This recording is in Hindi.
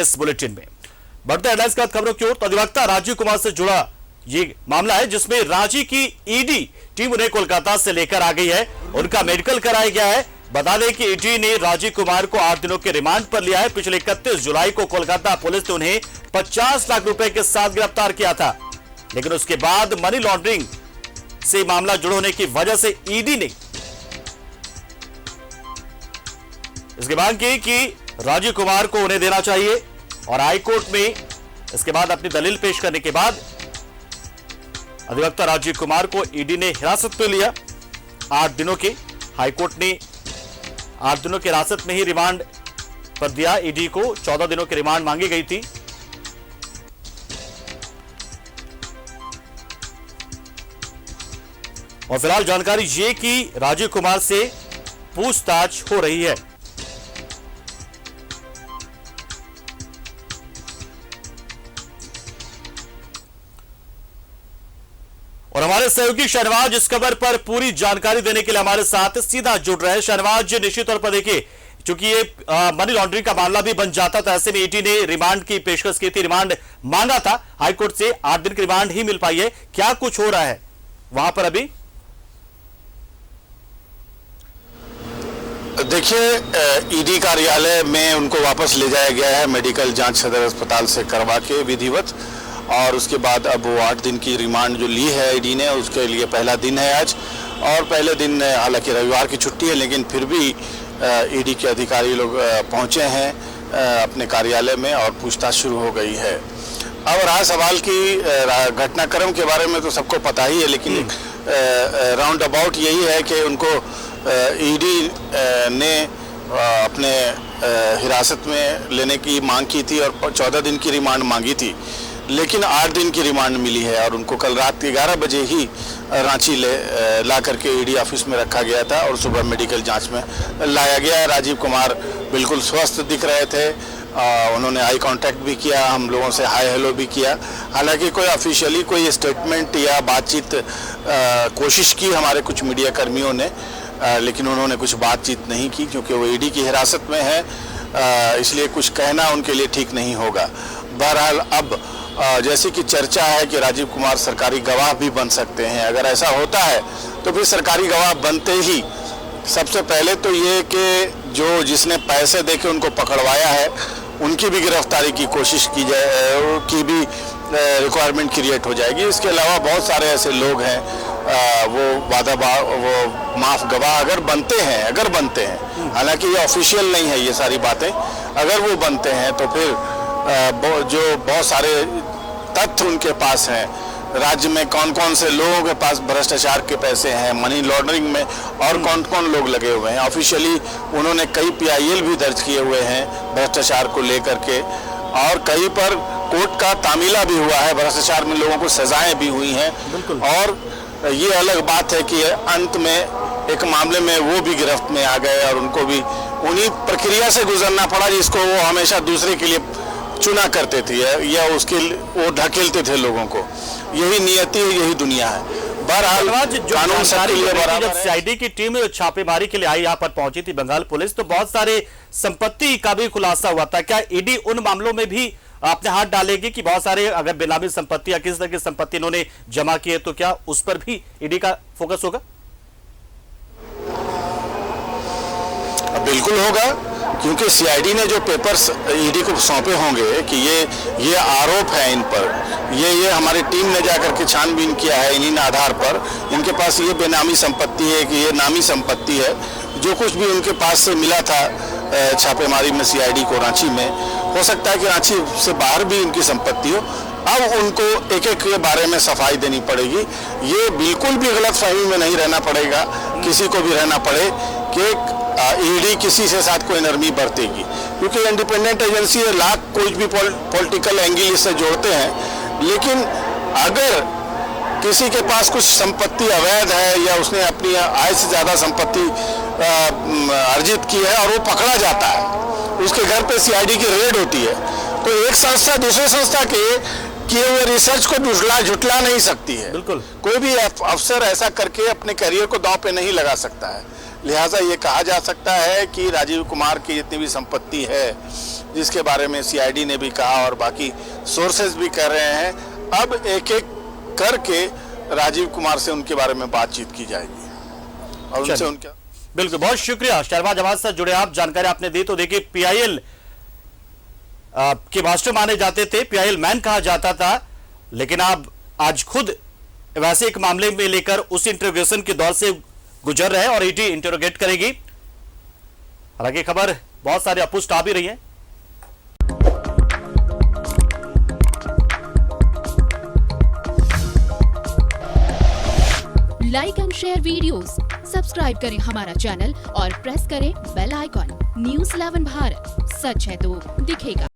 इस बुलेटिन में। बढ़ते हेडलाइंस के बाद खबरों की ओर। तो अधिवक्ता राजीव कुमार से जुड़ा ये मामला है जिसमें रांची की ईडी टीम उन्हें कोलकाता से लेकर आ गई है। उनका मेडिकल कराया गया है। बता दें कि ईडी ने राजीव कुमार को 8 दिनों के रिमांड पर लिया है। पिछले 31 जुलाई को कोलकाता पुलिस ने उन्हें 50 लाख रुपए के साथ गिरफ्तार किया था, लेकिन उसके बाद मनी लॉन्ड्रिंग से मामला जुड़े होने की वजह से ईडी ने इसकी मांग की कि राजीव कुमार को उन्हें देना चाहिए और हाईकोर्ट में इसके बाद अपनी दलील पेश करने के बाद अधिवक्ता राजीव कुमार को ईडी ने हिरासत में लिया 8 दिनों के। हाईकोर्ट ने 8 दिनों की हिरासत में ही रिमांड पर दिया। ईडी को 14 दिनों की रिमांड मांगी गई थी। और फिलहाल जानकारी ये कि राजीव कुमार से पूछताछ हो रही है। और हमारे सहयोगी शहनवाज इस खबर पर पूरी जानकारी देने के लिए हमारे साथ सीधा जुड़ रहे हैं। शहनवाज, निश्चित तौर पर देखिए, चूंकि ये मनी लॉन्ड्रिंग का मामला भी बन जाता था, ऐसे में ईडी ने रिमांड की पेशकश की थी, रिमांड मांगा था हाईकोर्ट से। 8 दिन की रिमांड ही मिल पाई है। क्या कुछ हो रहा है वहां पर अभी? देखिए, ईडी कार्यालय में उनको वापस ले जाया गया है मेडिकल जांच सदर अस्पताल से करवा के विधिवत, और उसके बाद अब वो 8 दिन की रिमांड जो ली है ईडी ने, उसके लिए पहला दिन है आज। और पहले दिन हालांकि रविवार की छुट्टी है, लेकिन फिर भी ईडी के अधिकारी लोग पहुंचे हैं अपने कार्यालय में और पूछताछ शुरू हो गई है। अब रहा सवाल की घटनाक्रम के बारे में तो सबको पता ही है, लेकिन राउंड अबाउट यही है कि उनको ईडी ने अपने हिरासत में लेने की मांग की थी और 14 दिन की रिमांड मांगी थी, लेकिन 8 दिन की रिमांड मिली है। और उनको कल रात 11 बजे ही रांची ला करके ईडी ऑफिस में रखा गया था और सुबह मेडिकल जांच में लाया गया। राजीव कुमार बिल्कुल स्वस्थ दिख रहे थे। उन्होंने आई कांटेक्ट भी किया, हम लोगों से हाय हेलो भी किया। हालांकि कोई ऑफिशियली कोई स्टेटमेंट या बातचीत कोशिश की हमारे कुछ मीडिया कर्मियों ने, लेकिन उन्होंने कुछ बातचीत नहीं की क्योंकि वो ईडी की हिरासत में है, इसलिए कुछ कहना उनके लिए ठीक नहीं होगा। बहरहाल अब जैसे कि चर्चा है कि राजीव कुमार सरकारी गवाह भी बन सकते हैं। अगर ऐसा होता है तो फिर सरकारी गवाह बनते ही सबसे पहले तो ये कि जिसने पैसे देके उनको पकड़वाया है उनकी भी गिरफ्तारी की कोशिश की जाए, की भी रिक्वायरमेंट क्रिएट हो जाएगी। इसके अलावा बहुत सारे ऐसे लोग हैं वो माफ गवाह अगर बनते हैं, हालांकि ये ऑफिशियल नहीं है ये सारी बातें, अगर वो बनते हैं तो फिर जो बहुत सारे तथ्य उनके पास हैं, राज्य में कौन कौन से लोगों के पास भ्रष्टाचार के पैसे हैं, मनी लॉन्ड्रिंग में और कौन कौन लोग लगे हुए हैं। ऑफिशियली उन्होंने कई PIL भी दर्ज किए हुए हैं भ्रष्टाचार को लेकर के, और कई पर कोर्ट का तामीला भी हुआ है, भ्रष्टाचार में लोगों को सजाएं भी हुई हैं। और ये अलग बात है कि अंत में एक मामले में वो भी गिरफ्त में आ गए और उनको भी उन्हीं प्रक्रिया से गुजरना पड़ा जिसको वो हमेशा दूसरे के लिए चुना करते थे या वो ढकेलते थे लोगों को। यही नियति है, यही दुनिया है। बहरहाल कानून सबके लिए बराबर है। जब CID की टीम छापेमारी के लिए आई, यहाँ पर पहुंची थी बंगाल पुलिस, तो बहुत सारे संपत्ति का भी खुलासा हुआ था। क्या ईडी उन मामलों में भी अपने हाथ डालेगी कि बहुत सारे अगर बेनामी संपत्ति या किस तरह की संपत्ति इन्होंने जमा की है, तो क्या उस पर भी ईडी का फोकस होगा? बिल्कुल होगा, क्योंकि CID ने जो पेपर्स ईडी को सौंपे होंगे कि ये आरोप है इन पर, ये हमारी टीम ने जाकर के छानबीन किया है इन्हीं आधार पर, इनके पास ये बेनामी संपत्ति है कि ये नामी संपत्ति है, जो कुछ भी उनके पास से मिला था छापेमारी में CID को रांची में, हो सकता है कि रांची से बाहर भी उनकी संपत्ति हो। अब उनको एक एक के बारे में सफाई देनी पड़ेगी। ये बिल्कुल भी गलतफहमी में नहीं रहना पड़ेगा, किसी को भी रहना पड़े कि ईडी किसी से साथ कोई नरमी बरतेगी, क्योंकि इंडिपेंडेंट एजेंसी है, लाख कोई भी पॉलिटिकल एंगल इससे जोड़ते हैं, लेकिन अगर किसी के पास कुछ संपत्ति अवैध है या उसने अपनी आय से ज़्यादा संपत्ति अर्जित की है और वो पकड़ा जाता है, उसके घर पे CID की रेड होती है, तो एक संस्था दूसरे संस्था के किए हुए रिसर्च को झुटला नहीं सकती है। बिल्कुल, कोई भी अफसर ऐसा करके अपने करियर को दांव पे नहीं लगा सकता है। लिहाजा ये कहा जा सकता है कि राजीव कुमार की जितनी भी संपत्ति है, जिसके बारे में सीआईडी ने भी कहा और बाकी सोर्सेज भी कह रहे हैं, अब एक एक करके राजीव कुमार से उनके बारे में बातचीत की जाएगी और उनसे उनका। बिल्कुल, बहुत शुक्रिया शहबाज अहमद से जुड़े आप, जानकारी आपने दी। तो देखिए, पीआईएल के मास्टर माने जाते थे, पीआईएल मैन कहा जाता था, लेकिन आप आज खुद वैसे एक मामले में लेकर उस इंटरोगेशन के दौर से गुजर रहे हैं और ईडी इंटरोगेट करेगी। हालांकि खबर बहुत सारी अपुष्ट आ भी रही है। Like and share videos, subscribe करें हमारा चैनल और प्रेस करें बेल आइकॉन। न्यूज़ 11 भारत, सच है तो दिखेगा।